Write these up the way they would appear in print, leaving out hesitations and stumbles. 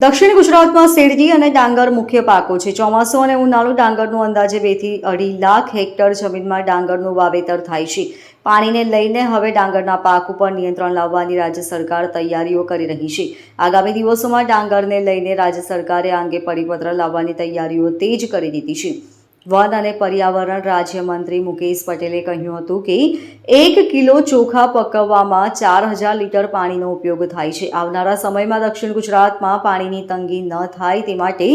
દક્ષિણ ગુજરાતમાં શેરડી અને ડાંગર મુખ્ય પાકો છે। ચોમાસું અને ઉનાળુ ડાંગરનું અંદાજે 2 થી 2.5 લાખ હેક્ટર જમીનમાં ડાંગરનું વાવેતર થાય છે। પાણીને લઈને હવે ડાંગરના પાક ઉપર નિયંત્રણ લાવવાની રાજ્ય સરકાર તૈયારીઓ કરી રહી છે। આગામી દિવસોમાં ડાંગરને લઈને રાજ્ય સરકારે આ અંગે પરિપત્ર લાવવાની તૈયારીઓ તેજ કરી દીધી છે। વન અને પર્યાવરણ રાજ્યમંત્રી મુકેશ પટેલે કહ્યું હતું કે 1 કિલો ચોખા પકવવામાં 4000 લીટર પાણીનો ઉપયોગ થાય છે। આવનારા સમયમાં દક્ષિણ ગુજરાતમાં પાણીની તંગી ન થાય તે માટે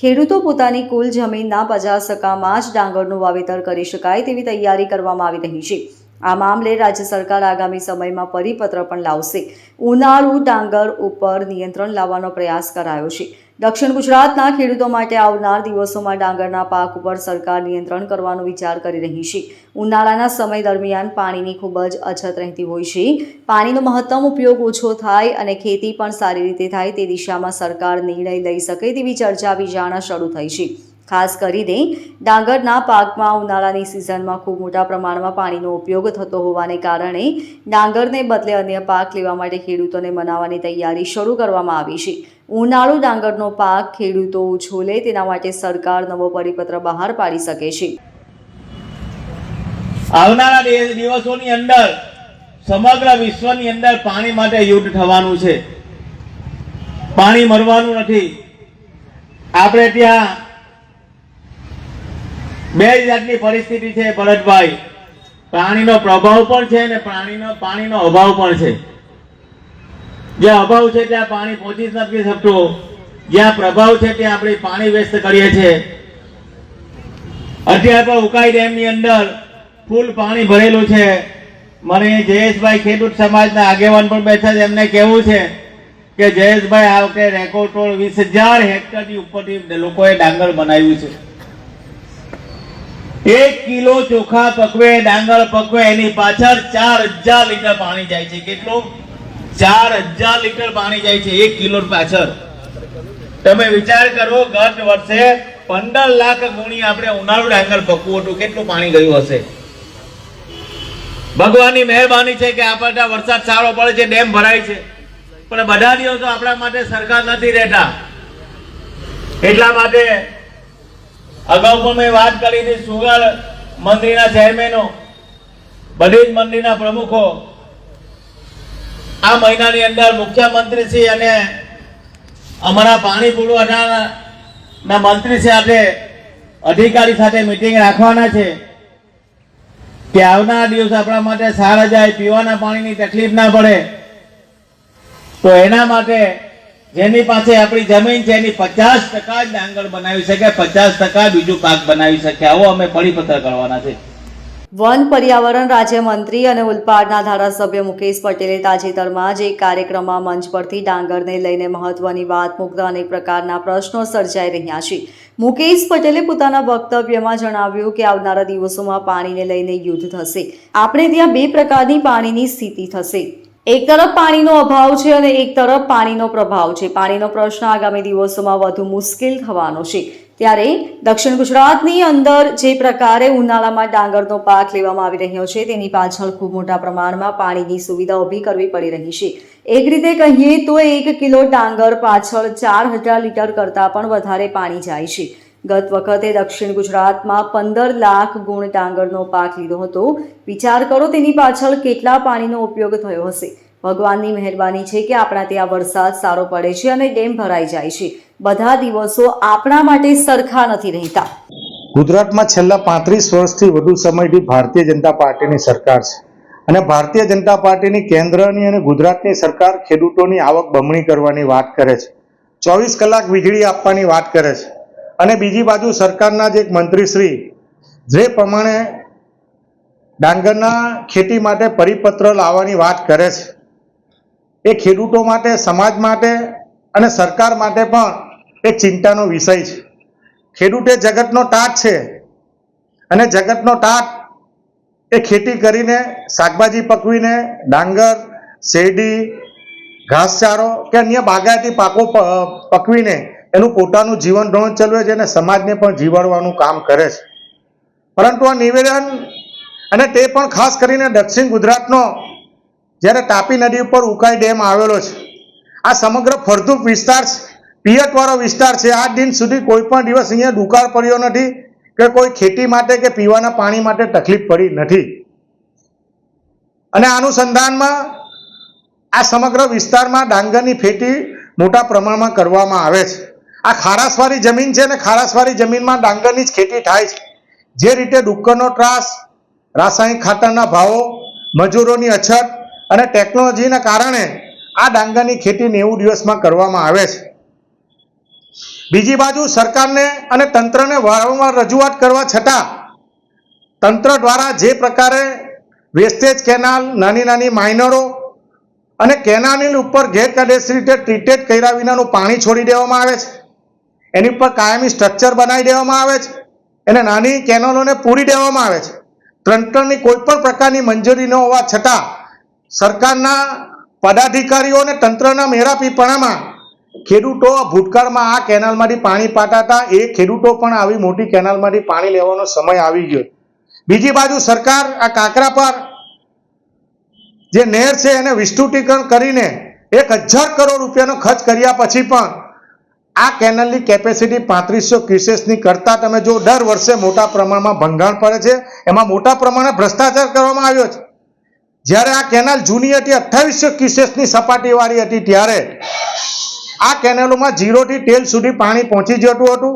ખેડૂતો પોતાની કુલ જમીનના 50%માં જ ડાંગરનું વાવેતર કરી શકાય તેવી તૈયારી કરવામાં આવી રહી છે। આ મામલે રાજ્ય સરકાર આગામી સમયમાં પરિપત્ર પણ લાવશે। ઉનાળુ ડાંગર ઉપર નિયંત્રણ લાવવાનો પ્રયાસ કરાયો છે। દક્ષિણ ગુજરાતના ખેડૂતો માટે આવનાર દિવસોમાં ડાંગરના પાક ઉપર સરકાર નિયંત્રણ કરવાનો વિચાર કરી રહી છે। ઉનાળાના સમય દરમિયાન પાણીની ખૂબ જ અછત રહેતી હોય છે। પાણીનો મહત્તમ ઉપયોગ ઓછો થાય અને ખેતી પણ સારી રીતે થાય તે દિશામાં સરકાર નિર્ણય લઈ શકે તેવી ચર્ચા વિચારણા શરૂ થઈ છે। ખાસ કરીને ડાંગરના પાકમાં ઉનાળાની સિઝનમાં ખૂબ મોટા પ્રમાણમાં પાણીનો ઉપયોગ થતો હોવાને કારણે ડાંગરને બદલે અન્ય પાક લેવા માટે ખેડૂતોને મનાવવાની તૈયારી શરૂ કરવામાં આવી છે। ઉનાળુ ડાંગરનો પાક ખેડૂતો ઓછો લે તેના માટે સરકાર નવો પરિપત્ર બહાર પાડી શકે છે। આવનારા દિવસોની અંદર સમગ્ર વિશ્વની અંદર પાણી માટે યુદ્ધ થવાનું છે। પાણી મરવાનું નથી। આપણે ત્યાં બે જાતની પરિસ્થિતિ છે ભરતભાઈ, પાણીનો પ્રભાવ પણ છે અને પાણીનો અભાવ પણ છે। જે અભાવ છે ત્યાં પાણી પહોંચી નથી શકતું, જ્યાં પ્રભાવ છે ત્યાં આપણે પાણી વેસ્ટ કરીએ છીએ। અત્યારે પણ ઉકાઈ ડેમની અંદર ફૂલ પાણી ભરેલું છે। મને જયેશભાઈ ખેડૂત સમાજના આગેવાન પણ બેઠા છે, એમને કહેવું છે કે જયેશભાઈ આ વખતે રેકોર્ડ તોડ 20000 હેક્ટરની ઉપરથી લોકોએ ડાંગર બનાવ્યું છે। 1 કિલો ચોખા પકવે, ડાંગર પકવે, એની પાછળ 4000 લીટર પાણી જાય છે। કેટલું? 4000 લીટર પાણી જાય છે 1 કિલો પાછળ। તમે વિચાર કરો, ગત વર્ષે 15 લાખ ગુણી આપણે ઉનાળુ ડાંગર પકવું હતું, કેટલું પાણી ગયું હશે? ભગવાનની મહેરબાની છે કે આપણા વરસાદ સારો પડે છે, ડેમ ભરાય છે, પણ બધા દિવસો આપણા માટે સરકાર નથી રહેતા। એટલા માટે અગાઉ પણ મેં વાત કરી હતી, સુગર મંડળીના ચેરમેનો, બધી જ મંડળીના પ્રમુખો આ મહિનાની અંદર મુખ્યમંત્રી શ્રી અને અમારા પાણી પુરવઠાના મંત્રી સાથે અધિકારી સાથે મીટિંગ રાખવાના છે કે આવનારા દિવસ આપણા માટે સારા જાય, પીવાના પાણીની તકલીફ ના પડે। તો એના માટે જેની પાસે આપણી જમીન છે એની 50% જ ડાંગર બનાવી શકે, 50% બીજું પાક બનાવી શકે। આવો અમે પરિપત્ર કરવાના છે। વન પર્યાવરણ રાજ્યમંત્રી અને ઉલપાડના ધારાસભ્ય મુકેશ પટેલે તાજેતરમાં જ એક કાર્યક્રમમાં મંચ પરથી ડાંગરને લઈને મહત્વની વાત મૂકતા અનેક પ્રકારના પ્રશ્નો સર્જાઈ રહ્યા છે। મુકેશ પટેલે પોતાના વક્તવ્યમાં જણાવ્યું કે આવનારા દિવસોમાં પાણીને લઈને યુદ્ધ થશે। આપણે ત્યાં 2 પ્રકારની પાણીની સ્થિતિ થશે। એક તરફ પાણીનો અભાવ છે અને એક તરફ પાણીનો પ્રભાવ છે। પાણીનો પ્રશ્ન આગામી દિવસોમાં વધુ મુશ્કેલ થવાનો છે। ત્યારે દક્ષિણ ગુજરાતની અંદર જે પ્રકારે ઉનાળામાં ડાંગરનો પાક લેવામાં આવી રહ્યો છે તેની પાછળ ખૂબ મોટા પ્રમાણમાં પાણીની સુવિધા ઊભી કરવી પડી રહી છે। એક રીતે કહીએ તો 1 કિલો ડાંગર પાછળ 4000 લીટર કરતાં પણ વધારે પાણી જાય છે। ગત વખતે દક્ષિણ ગુજરાતમાં 15 લાખ ગુણ ડાંગરનો પાક લીધો હતો। વિચાર કરો તેની પાછળ કેટલા પાણીનો ઉપયોગ થયો હશે। ભગવાનની મહેરબાની છે કે આપણા ત્યાં વરસાદ સારો પડે છે અને ડેમ ભરાઈ જાય છે। બધા દિવસો આપણા માટે સરખા નથી રહેતા। ગુજરાતમાં છેલ્લા 35 વર્ષથી વધુ સમયથી ભારતીય જનતા પાર્ટીની સરકાર છે અને ભારતીય જનતા પાર્ટીની કેન્દ્રની અને ગુજરાતની સરકાર ખેડૂતોની આવક બમણી કરવાની વાત કરે છે, 24 કલાક વીજળી આપવાની વાત કરે છે અને બીજી બાજુ સરકારના જ એક મંત્રીશ્રી જે પ્રમાણે ડાંગરના ખેતી માટે પરિપત્ર લાવવાની વાત કરે છે, એ ખેડૂતો માટે, સમાજ માટે અને સરકાર માટે પણ એક ચિંતાનો વિષય છે। ખેડૂત એ જગતનો તાત છે અને જગતનો તાત એ ખેતી કરીને, શાકભાજી પકવીને, ડાંગર, શેરડી, ઘાસચારો કે અન્ય બાગાયતી પાકો પકવીને એનું પોતાનું જીવન ધોરણ ચલાવે છે અને સમાજને પણ જીવાડવાનું કામ કરે છે। પરંતુ આ નિવેદન, અને તે પણ ખાસ કરીને દક્ષિણ ગુજરાતનો, જ્યારે તાપી નદી ઉપર ઉકાઈ ડેમ આવેલો છે, આ સમગ્ર ફળદ્રુપ વિસ્તાર છે પિયત વાળો વિસ્તાર છે. આજ દિન સુધી કોઈ પણ દિવસ અહીંયા દુકાળ પડ્યો નથી કે કોઈ ખેતી માટે કે પીવાના પાણી માટે તકલીફ પડી નથી. અને આ અનુસંધાનમાં આ સમગ્ર વિસ્તારમાં ડાંગરની ખેતી મોટા પ્રમાણમાં કરવામાં આવે છે. આ ખારાશવાળી જમીન છે ને ખારાશવાળી જમીનમાં ડાંગરની જ ખેતી થાય છે. જે રીતે ડુક્કરનો ત્રાસ, રાસાયણિક ખાતરના ભાવો, મજૂરોની અછત અને ટેકનોલોજીના કારણે આ ડાંગરની ખેતી 90 દિવસમાં કરવામાં આવે છે. બીજી બાજુ સરકારને અને તંત્રને વારંવાર રજૂઆત કરવા છતાં તંત્ર દ્વારા જે પ્રકારે વેસ્ટેજ કેનાલ, નાની નાની માઇનરો અને કેનાલની ઉપર ગેરકાયદેસર રીતે ટ્રીટેડ કર્યા વિનાનું પાણી છોડી દેવામાં આવે છે. એની ઉપર કાયમી સ્ટ્રક્ચર બનાવી દેવામાં આવે છે. એને નાની કેનાલોને પૂરી દેવામાં આવે છે. તંત્રની કોઈ પણ પ્રકારની મંજૂરી ન હોવા છતાં સરકારના પદાધિકારીઓ અને તંત્રના મેરાપીપણામાં ખેડૂતો ભૂતકાળમાં આ કેનાલમાંથી પાણી પાતા હતા. એ ખેડૂતો પણ આવી મોટી કેનાલમાંથી પાણી લેવાનો સમય આવી ગયો. બીજી બાજુ સરકાર આ કાંકરા પર જે નહેર છે એને વિસ્તૃતીકરણ કરીને 1000 કરોડ રૂપિયાનો ખર્ચ કર્યા પછી પણ આ કેનાલની કેપેસિટી 3500 ક્યુસેસની કરતાં તમે જો દર વર્ષે મોટા પ્રમાણમાં ભંગાણ પડે છે. એમાં મોટા પ્રમાણે ભ્રષ્ટાચાર કરવામાં આવ્યો છે. જ્યારે આ કેનાલ જૂની હતી 2800 ક્યુસેસની સપાટીવાળી હતી ત્યારે આ કેનાલોમાં 0 થી ટેલ સુધી પાણી પહોંચી જતું હતું.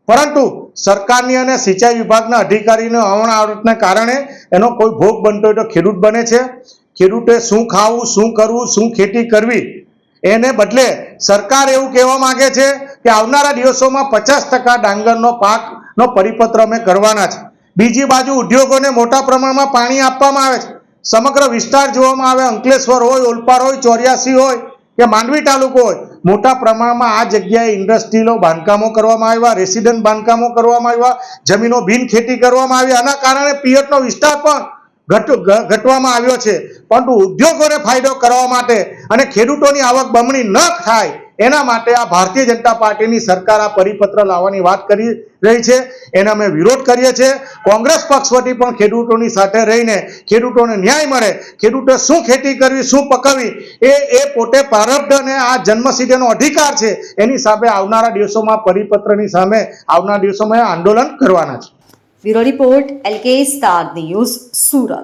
પરંતુ સરકારની અને સિંચાઈ વિભાગના અધિકારીનો અવણઆવટને કારણે એનો કોઈ ભોગ બનતો હોય તો ખેડૂત બને છે. ખેડૂતે શું ખાવું, શું કરવું, શું ખેતી કરવી, એને બદલે સરકાર એવું કહેવા માંગે છે કે આવનારા દિવસોમાં 50% ડાંગરનો પાકનો પરિપત્ર અમે કરવાના છે. બીજી બાજુ ઉદ્યોગોને મોટા પ્રમાણમાં પાણી આપવામાં આવે છે. સમગ્ર વિસ્તાર જોવામાં આવે, અંકલેશ્વર હોય, ઓલપાડ હોય, 84 હોય કે માંડવી તાલુકો હોય, મોટા પ્રમાણમાં આ જગ્યાએ ઇન્ડસ્ટ્રીનો બાંધકામો કરવામાં આવ્યા, રેસિડન્ટ બાંધકામો કરવામાં આવ્યા, જમીનો બિન ખેતી કરવામાં આવી. આના કારણે પિયતનો વિસ્તાર પણ ઘટવામાં આવ્યો છે. પરંતુ ઉદ્યોગોને ફાયદો કરવા માટે અને ખેડૂતોની આવક બમણી ન થાય એના માટે આ ભારતીય જનતા પાર્ટીની સરકાર આ પરિપત્ર લાવવાની વાત કરી રહી છે. એનો અમે વિરોધ કરીએ છીએ. કોંગ્રેસ પક્ષ વતી પણ ખેડૂતોની સાથે રહીને ખેડૂતોને ન્યાય મળે, ખેડૂતો શું ખેતી કરવી, શું પકવવી એ પોતે પ્રારબ્ધ અને આ જન્મસિદ્ધનો અધિકાર છે. એની સામે આવનારા દિવસોમાં પરિપત્રની સામે આવનારા દિવસોમાં આંદોલન કરવાના છે. Bureau report LK star news, Surat.